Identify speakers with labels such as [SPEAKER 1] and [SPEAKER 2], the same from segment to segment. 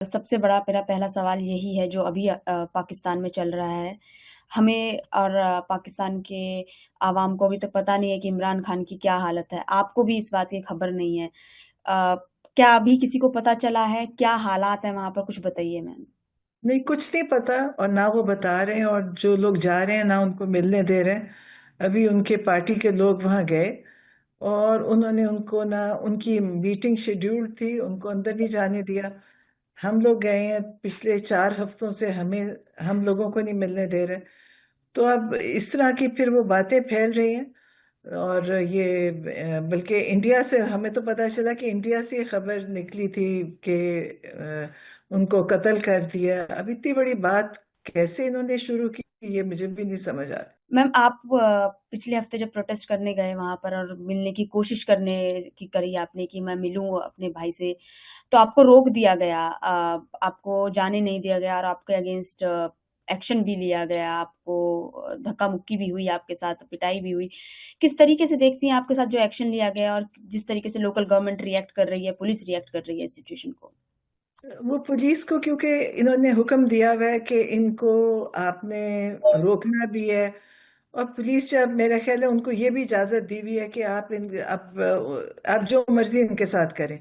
[SPEAKER 1] سب سے بڑا میرا پہلا سوال یہی ہے جو ابھی پاکستان میں چل رہا ہے. ہمیں اور پاکستان کے عوام کو ابھی تک پتہ نہیں ہے کہ عمران خان کی کیا حالت ہے. آپ کو بھی اس بات کی خبر نہیں ہے. کیا ابھی کسی کو پتہ چلا ہے کیا حالات ہیں وہاں پر؟ کچھ بتائیے میم.
[SPEAKER 2] نہیں، کچھ نہیں پتا، اور نہ وہ بتا رہے ہیں، اور جو لوگ جا رہے ہیں نہ ان کو ملنے دے رہے ہیں. ابھی ان کے پارٹی کے لوگ وہاں گئے اور انہوں نے ان کو نہ، ان کی میٹنگ شیڈیول تھی، ان کو اندر نہیں جانے دیا. ہم لوگ گئے ہیں پچھلے 4 ہفتوں سے، ہم لوگوں کو نہیں ملنے دے رہے. تو اب اس طرح کی پھر وہ باتیں پھیل رہی ہیں. اور یہ بلکہ انڈیا سے ہمیں تو پتہ چلا کہ انڈیا سے یہ خبر نکلی تھی کہ ان کو قتل کر دیا. اب اتنی بڑی بات کیسے انہوں نے شروع کی، یہ مجھے بھی نہیں سمجھ آ رہا.
[SPEAKER 1] میم آپ پچھلے ہفتے جب پروٹیسٹ کرنے گئے وہاں پر اور ملنے کی کوشش کرنے کی کری آپ نے کہ میں ملوں اپنے بھائی سے، تو آپ کو روک دیا گیا، آپ کو جانے نہیں دیا گیا اور آپ کے اگینسٹ ایکشن بھی لیا گیا. آپ کو دھکا مکی بھی ہوئی، آپ کے ساتھ پٹائی بھی ہوئی. کس طریقے سے دیکھتی ہیں آپ کے ساتھ جو ایکشن لیا گیا اور جس طریقے سے لوکل گورنمنٹ ریئیکٹ کر رہی ہے، پولیس ریئیکٹ کر رہی ہے اس سچویشن کو؟
[SPEAKER 2] وہ پولیس کو کیونکہ انہوں نے حکم دیا ہوا ہے کہ ان کو آپ نے روکنا بھی ہے. اور پولیس جب، میرا خیال ہے ان کو یہ بھی اجازت دی ہوئی ہے کہ آپ جو مرضی ان کے ساتھ کریں.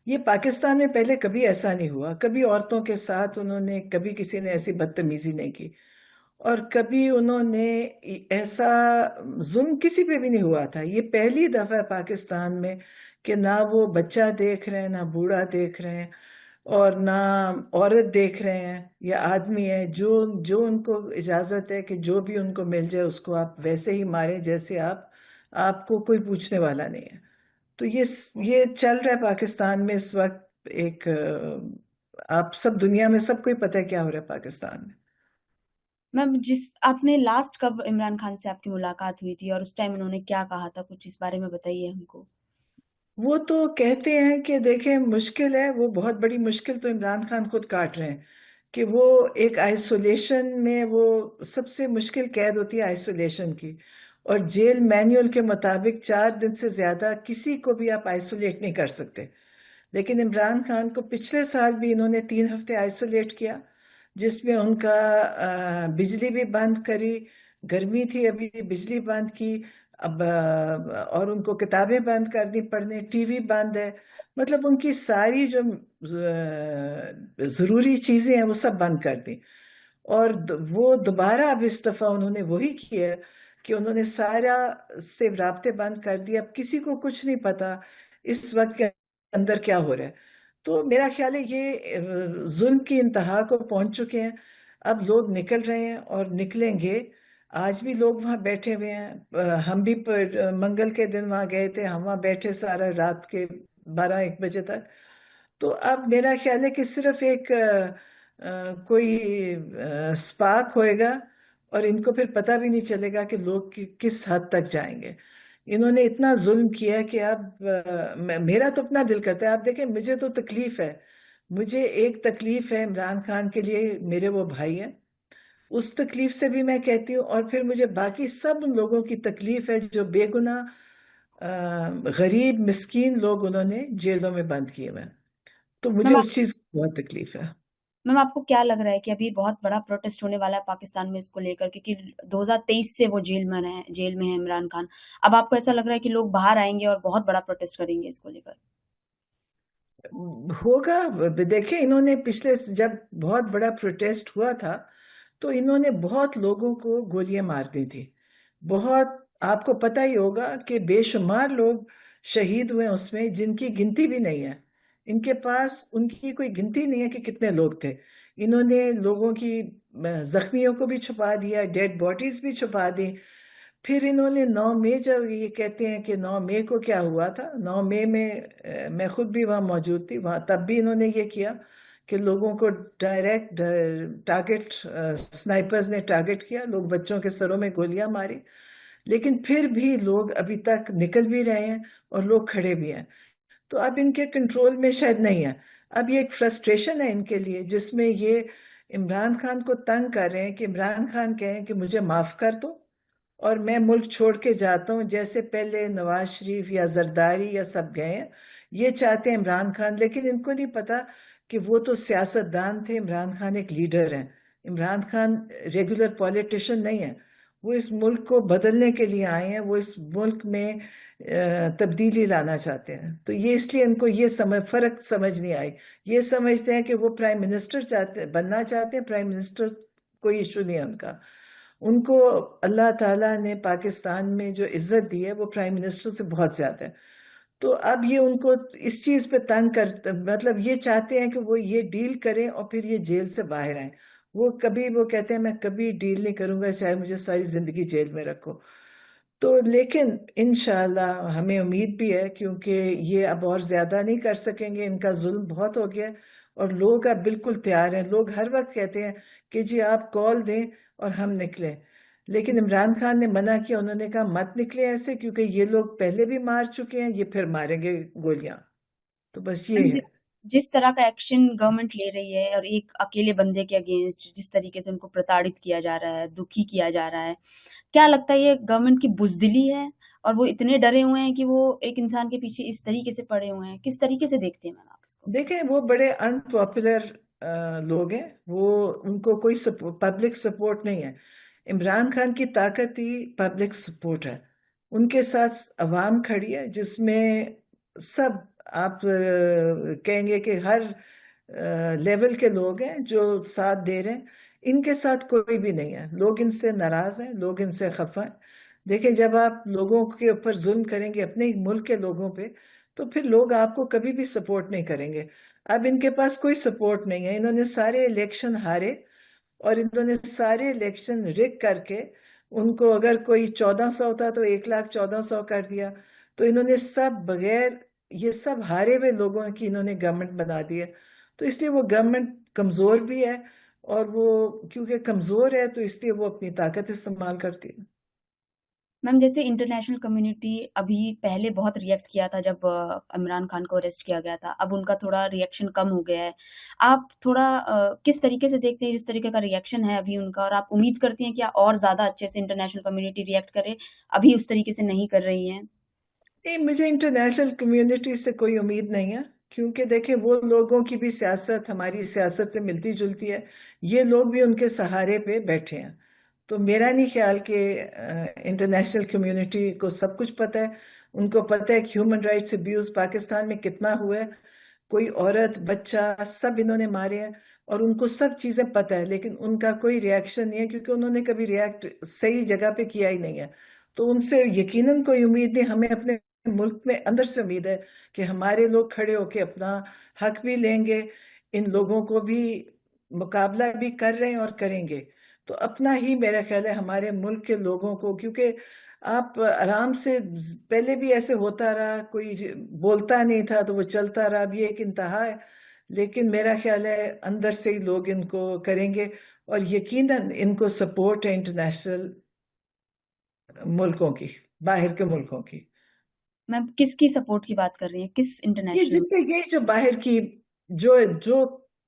[SPEAKER 2] یہ پاکستان میں پہلے کبھی ایسا نہیں ہوا، کبھی عورتوں کے ساتھ کبھی کسی نے ایسی بدتمیزی نہیں کی، اور کبھی انہوں نے ایسا ظلم کسی پہ بھی نہیں ہوا تھا. یہ پہلی دفعہ ہے پاکستان میں کہ نہ وہ بچہ دیکھ رہے ہیں، نہ بوڑھا دیکھ رہے ہیں، اور نہ عورت دیکھ رہے ہیں یا آدمی ہے. جو ان کو اجازت ہے کہ جو بھی ان کو مل جائے اس کو آپ ویسے ہی ماریں جیسے آپ کو کوئی پوچھنے والا نہیں ہے. تو یہ چل رہا ہے پاکستان میں اس وقت. آپ سب دنیا میں سب کو ہی پتہ ہے کیا ہو رہا ہے پاکستان میں.
[SPEAKER 1] میم آپ نے لاسٹ کب عمران خان سے آپ کی ملاقات ہوئی تھی اور اس ٹائم انہوں نے کیا کہا تھا؟ کچھ اس بارے میں بتائیے ہم کو.
[SPEAKER 2] وہ تو کہتے ہیں کہ دیکھیں مشکل ہے، وہ بہت بڑی مشکل تو عمران خان خود کاٹ رہے ہیں کہ وہ ایک آئسولیشن میں، وہ سب سے مشکل قید ہوتی ہے آئسولیشن کی. اور جیل مینیول کے مطابق 4 دن سے زیادہ کسی کو بھی آپ آئسولیٹ نہیں کر سکتے. لیکن عمران خان کو پچھلے سال بھی انہوں نے 3 ہفتے آئسولیٹ کیا، جس میں ان کا بجلی بھی بند کری. گرمی تھی، ابھی بجلی بند کی. اب اور ان کو کتابیں بند کر دی پڑھنے، ٹی وی بند ہے. مطلب ان کی ساری جو ضروری چیزیں ہیں وہ سب بند کر دی. اور وہ دوبارہ اب اس دفعہ انہوں نے وہی کیا کہ انہوں نے سارا سے رابطے بند کر دیے. اب کسی کو کچھ نہیں پتا اس وقت کے اندر کیا ہو رہا ہے. تو میرا خیال ہے یہ ظلم کی انتہا کو پہنچ چکے ہیں. اب لوگ نکل رہے ہیں اور نکلیں گے. آج بھی لوگ وہاں بیٹھے ہوئے ہیں. ہم بھی منگل کے دن وہاں گئے تھے، ہم وہاں بیٹھے سارا رات کے 12-1 بجے تک. تو اب میرا خیال ہے کہ صرف ایک کوئی سپارک ہوئے گا اور ان کو پھر پتہ بھی نہیں چلے گا کہ لوگ کس حد تک جائیں گے. انہوں نے اتنا ظلم کیا ہے کہ اب میرا تو اپنا دل کرتا ہے. آپ دیکھیں مجھے تو تکلیف ہے، مجھے ایک تکلیف ہے عمران خان کے لیے، میرے وہ بھائی ہیں، اس تکلیف سے بھی میں کہتی ہوں. اور پھر مجھے باقی سب لوگوں کی تکلیف ہے جو بے گناہ غریب مسکین لوگ انہوں نے جیلوں میں بند کیے ہوئے ہیں. تو مجھے
[SPEAKER 1] میم
[SPEAKER 2] اس چیز کی بہت تکلیف ہے.
[SPEAKER 1] میم آپ کو کیا لگ رہا ہے کہ ابھی بہت بڑا پروٹیسٹ ہونے والا ہے پاکستان میں اس کو لے کر؟ کیونکہ 2023 سے وہ جیل میں ہے عمران خان. اب آپ کو ایسا لگ رہا ہے کہ لوگ باہر آئیں گے اور بہت بڑا پروٹیسٹ کریں گے اس کو لے کر؟
[SPEAKER 2] ہوگا. دیکھیں انہوں نے پچھلے جب بہت بڑا پروٹیسٹ ہوا تھا تو انہوں نے بہت لوگوں کو گولیاں مار دی تھی. بہت، آپ کو پتہ ہی ہوگا کہ بے شمار لوگ شہید ہوئے اس میں، جن کی گنتی بھی نہیں ہے. ان کے پاس ان کی کوئی گنتی نہیں ہے کہ کتنے لوگ تھے. انہوں نے لوگوں کی زخمیوں کو بھی چھپا دیا، ڈیڈ باڈیز بھی چھپا دی. پھر انہوں نے 9 مئی، جب یہ کہتے ہیں کہ 9 مئی کو کیا ہوا تھا، 9 مئی میں میں خود بھی وہاں موجود تھی، وہاں تب بھی انہوں نے یہ کیا کہ لوگوں کو ڈائریکٹ ٹارگٹ، سنائپرز نے ٹارگٹ کیا، لوگ بچوں کے سروں میں گولیاں ماری. لیکن پھر بھی لوگ ابھی تک نکل بھی رہے ہیں اور لوگ کھڑے بھی ہیں. تو اب ان کے کنٹرول میں شاید نہیں ہے. اب یہ ایک فرسٹریشن ہے ان کے لیے، جس میں یہ عمران خان کو تنگ کر رہے ہیں کہ عمران خان کہیں کہ مجھے معاف کر دو اور میں ملک چھوڑ کے جاتا ہوں، جیسے پہلے نواز شریف یا زرداری یا سب گئے ہیں. یہ چاہتے ہیں عمران خان، لیکن ان کو نہیں پتا کہ وہ تو سیاست دان تھے، عمران خان ایک لیڈر ہیں. عمران خان ریگولر پولیٹیشین نہیں ہے. وہ اس ملک کو بدلنے کے لیے آئے ہیں، وہ اس ملک میں تبدیلی لانا چاہتے ہیں. تو یہ اس لیے ان کو یہ فرق سمجھ نہیں آئی. یہ سمجھتے ہیں کہ وہ پرائم منسٹر بننا چاہتے ہیں. پرائم منسٹر کوئی ایشو نہیں ہے ان کا. ان کو اللہ تعالیٰ نے پاکستان میں جو عزت دی ہے وہ پرائم منسٹر سے بہت زیادہ ہے. تو اب یہ ان کو اس چیز پہ تنگ مطلب یہ چاہتے ہیں کہ وہ یہ ڈیل کریں اور پھر یہ جیل سے باہر آئیں. وہ کہتے ہیں میں کبھی ڈیل نہیں کروں گا چاہے مجھے ساری زندگی جیل میں رکھو. تو لیکن انشاءاللہ ہمیں امید بھی ہے، کیونکہ یہ اب اور زیادہ نہیں کر سکیں گے. ان کا ظلم بہت ہو گیا اور لوگ اب بالکل تیار ہیں. لوگ ہر وقت کہتے ہیں کہ جی آپ کال دیں اور ہم نکلیں. لیکن عمران خان نے منع کیا. انہوں نے کہا مت نکلے ایسے، کیونکہ یہ لوگ پہلے بھی مار چکے ہیں، یہ پھر ماریں گے گولیاں. تو بس یہ ہے.
[SPEAKER 1] جس طرح کا ایکشن گورنمنٹ لے رہی ہے اور ایک اکیلے بندے کے اگینسٹ جس طریقے سے ان کو پرتاڑت کیا جا رہا ہے، دکھی کیا جا رہا ہے، کیا لگتا ہے یہ گورنمنٹ کی بزدلی ہے اور وہ اتنے ڈرے ہوئے ہیں کہ وہ ایک انسان کے پیچھے اس طریقے سے پڑے ہوئے ہیں؟ کس طریقے سے دیکھتے ہیں میم آپ اس کو؟
[SPEAKER 2] دیکھیں وہ بڑے ان پاپولر لوگ ہیں. ان کو کوئی پبلک سپورٹ نہیں ہے. عمران خان کی طاقت ہی پبلک سپورٹ ہے. ان کے ساتھ عوام کھڑی ہے جس میں سب آپ کہیں گے کہ ہر لیول کے لوگ ہیں جو ساتھ دے رہے ہیں. ان کے ساتھ کوئی بھی نہیں ہے. لوگ ان سے ناراض ہیں، لوگ ان سے خفا ہیں. دیکھیں جب آپ لوگوں کے اوپر ظلم کریں گے، اپنے ملک کے لوگوں پہ، تو پھر لوگ آپ کو کبھی بھی سپورٹ نہیں کریں گے. اب ان کے پاس کوئی سپورٹ نہیں ہے. انہوں نے سارے الیکشن ہارے اور انہوں نے سارے الیکشن رگ کر کے ان کو اگر کوئی 1400 ہوتا تو 1,14,100 کر دیا. تو انہوں نے سب بغیر یہ سب ہارے ہوئے لوگوں کی انہوں نے گورنمنٹ بنا دی ہے. تو اس لیے وہ گورنمنٹ کمزور بھی ہے، اور وہ کیونکہ کمزور ہے تو اس لیے وہ اپنی طاقت استعمال کرتی ہے.
[SPEAKER 1] میم جیسے انٹرنیشنل کمیونٹی ابھی پہلے بہت ریئیکٹ کیا تھا جب عمران خان کو اریسٹ کیا گیا تھا، اب ان کا تھوڑا ریئیکشن کم ہو گیا ہے. آپ تھوڑا کس طریقے سے دیکھتے ہیں جس طریقے کا ریئیکشن ہے ابھی ان کا، اور آپ امید کرتی ہیں کہ اور زیادہ اچھے سے انٹرنیشنل کمیونٹی ریئیکٹ کرے؟ ابھی اس طریقے سے نہیں کر رہی ہیں.
[SPEAKER 2] نہیں، مجھے انٹرنیشنل کمیونٹی سے کوئی امید نہیں ہے، کیونکہ دیکھیں وہ لوگوں کی بھی سیاست ہماری سیاست سے ملتی جلتی ہے. یہ لوگ بھی ان کے سہارے پہ بیٹھے ہیں. تو میرا نہیں خیال کہ انٹرنیشنل کمیونٹی کو سب کچھ پتہ ہے. ان کو پتہ ہے کہ ہیومن رائٹس ابیوز پاکستان میں کتنا ہوا ہے. کوئی عورت بچہ سب انہوں نے مارے ہیں اور ان کو سب چیزیں پتہ ہے. لیکن ان کا کوئی ریاکشن نہیں ہے، کیونکہ انہوں نے کبھی ریاکٹ صحیح جگہ پہ کیا ہی نہیں ہے. تو ان سے یقیناً کوئی امید نہیں. ہمیں اپنے ملک میں اندر سے امید ہے کہ ہمارے لوگ کھڑے ہو کے اپنا حق بھی لیں گے. ان لوگوں کو بھی مقابلہ بھی کر رہے ہیں اور کریں گے. تو اپنا ہی میرا خیال ہے ہمارے ملک کے لوگوں کو، کیونکہ آپ آرام سے پہلے بھی ایسے ہوتا رہا، کوئی بولتا نہیں تھا تو وہ چلتا رہا. اب یہ ایک انتہا ہے. لیکن میرا خیال ہے اندر سے ہی لوگ ان کو کریں گے، اور یقیناً ان کو سپورٹ ہے انٹرنیشنل ملکوں کی، باہر کے ملکوں کی.
[SPEAKER 1] میم کس کی سپورٹ کی بات کر رہی ہیں؟ کس
[SPEAKER 2] یہ
[SPEAKER 1] انٹرنیشنل؟
[SPEAKER 2] جتنے یہ جو باہر کی جو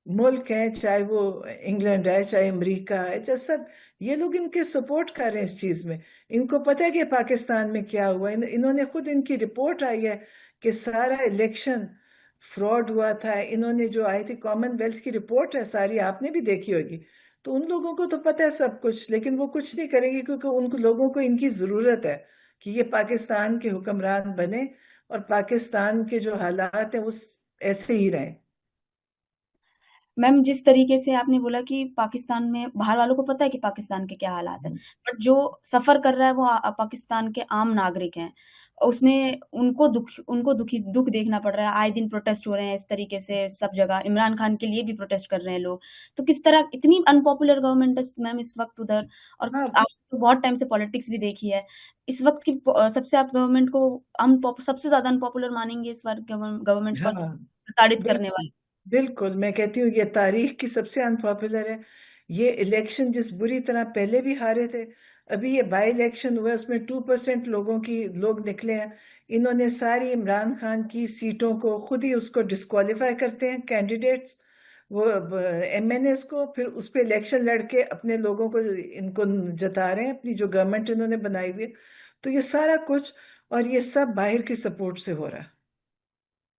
[SPEAKER 2] ملک ہیں، چاہے وہ انگلینڈ ہے چاہے امریکہ ہے چاہے سب، یہ لوگ ان کے سپورٹ کر رہے ہیں اس چیز میں. ان کو پتہ ہے کہ پاکستان میں کیا ہوا. انہوں نے خود، ان کی رپورٹ آئی ہے کہ سارا الیکشن فراڈ ہوا تھا. انہوں نے جو آئی تھی کامن ویلتھ کی رپورٹ ہے ساری، آپ نے بھی دیکھی ہوگی. تو ان لوگوں کو تو پتہ ہے سب کچھ، لیکن وہ کچھ نہیں کریں گے کیونکہ ان لوگوں کو ان کی ضرورت ہے کہ یہ پاکستان کے حکمران بنے اور پاکستان کے جو حالات ہیں وہ ایسے ہی رہیں.
[SPEAKER 1] میم جس طریقے سے آپ نے بولا کہ پاکستان میں باہر والوں کو پتہ ہے کہ پاکستان کے کیا حالات ہیں، بٹ جو سفر کر رہا ہے وہ پاکستان کے عام ناگرک ہیں، اس میں ان کو دکھ دیکھنا پڑ رہا ہے. آئے دن پروٹیسٹ ہو رہے ہیں اس طریقے سے سب جگہ. عمران خان کے لیے بھی پروٹیسٹ کر رہے ہیں لوگ. تو کس طرح اتنی ان پاپولر گورنمنٹ ہے میم اس وقت ادھر، اور
[SPEAKER 2] ہاں
[SPEAKER 1] آپ تو بہت ٹائم سے پالیٹکس بھی دیکھی ہے. اس وقت کی سب سے آپ گورنمنٹ کو سب سے زیادہ ان پاپولر مانیں گے اس وقت گورنمنٹ کو،
[SPEAKER 2] ہاں
[SPEAKER 1] پرتاڑت کرنے
[SPEAKER 2] بالکل.
[SPEAKER 1] والی؟
[SPEAKER 2] بالکل میں کہتی ہوں یہ تاریخ کی سب سے انپاپولر ہے. یہ الیکشن جس بری طرح پہلے بھی ہارے تھے، ابھی یہ بائی الیکشن ہوا ہے، اس میں 2% لوگ نکلے ہیں. انہوں نے ساری عمران خان کی سیٹوں کو خود ہی اس کو ڈسکوالیفائی کرتے ہیں کینڈیڈیٹس، وہ ایم این ایز کو، پھر اس پہ الیکشن لڑ کے اپنے لوگوں کو ان کو جتا رہے ہیں، اپنی جو گورنمنٹ انہوں نے بنائی ہوئی ہے. تو یہ سارا کچھ، اور یہ سب باہر کی سپورٹ سے ہو رہا ہے.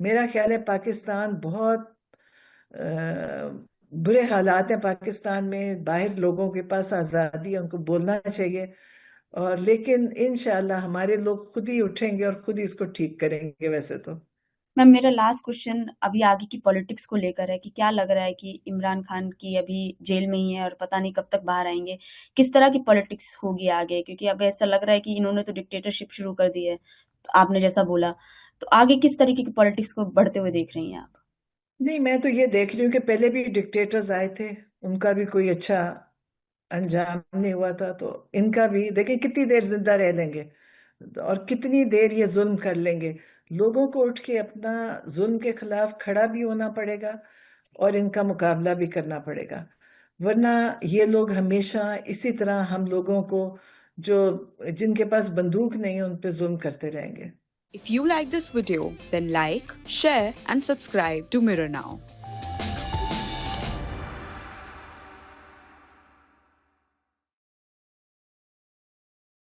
[SPEAKER 2] میرا خیال ہے پاکستان بہت برے حالات ہیں پاکستان میں، باہر لوگوں کے پاس آزادی ہے، ان کو بولنا چاہیے، اور لیکن انشاءاللہ ہمارے لوگ خود ہی اٹھیں گے اور خود ہی اس کو ٹھیک کریں گے ویسے تو۔
[SPEAKER 1] میم میرا لاسٹ کوشچن ابھی آگے کی پولیٹکس کو لے کر ہے کہ کیا لگ رہا ہے کہ عمران خان کی ابھی جیل میں ہی ہے اور پتہ نہیں کب تک باہر آئیں گے، کس طرح کی پولیٹکس ہوگی آگے؟ کیونکہ اب ایسا لگ رہا ہے کہ انہوں نے تو ڈکٹیٹرشپ شروع کر دی ہے، تو آپ نے جیسا بولا، تو آگے کس طریقے کی پولیٹکس کو بڑھتے ہوئے دیکھ رہی ہیں آپ؟
[SPEAKER 2] نہیں، میں تو یہ دیکھ رہی ہوں کہ پہلے بھی ڈکٹیٹرز آئے تھے، ان کا بھی کوئی اچھا انجام نہیں ہوا تھا، تو ان کا بھی دیکھیں کتنی دیر زندہ رہ لیں گے اور کتنی دیر یہ ظلم کر لیں گے۔ لوگوں کو اٹھ کے اپنا ظلم کے خلاف کھڑا بھی ہونا پڑے گا اور ان کا مقابلہ بھی کرنا پڑے گا، ورنہ یہ لوگ ہمیشہ اسی طرح ہم لوگوں کو جو جن کے پاس بندوق نہیں ہے ان پہ ظلم کرتے رہیں گے۔
[SPEAKER 3] If you like this video, then like, share and subscribe to Mirror Now.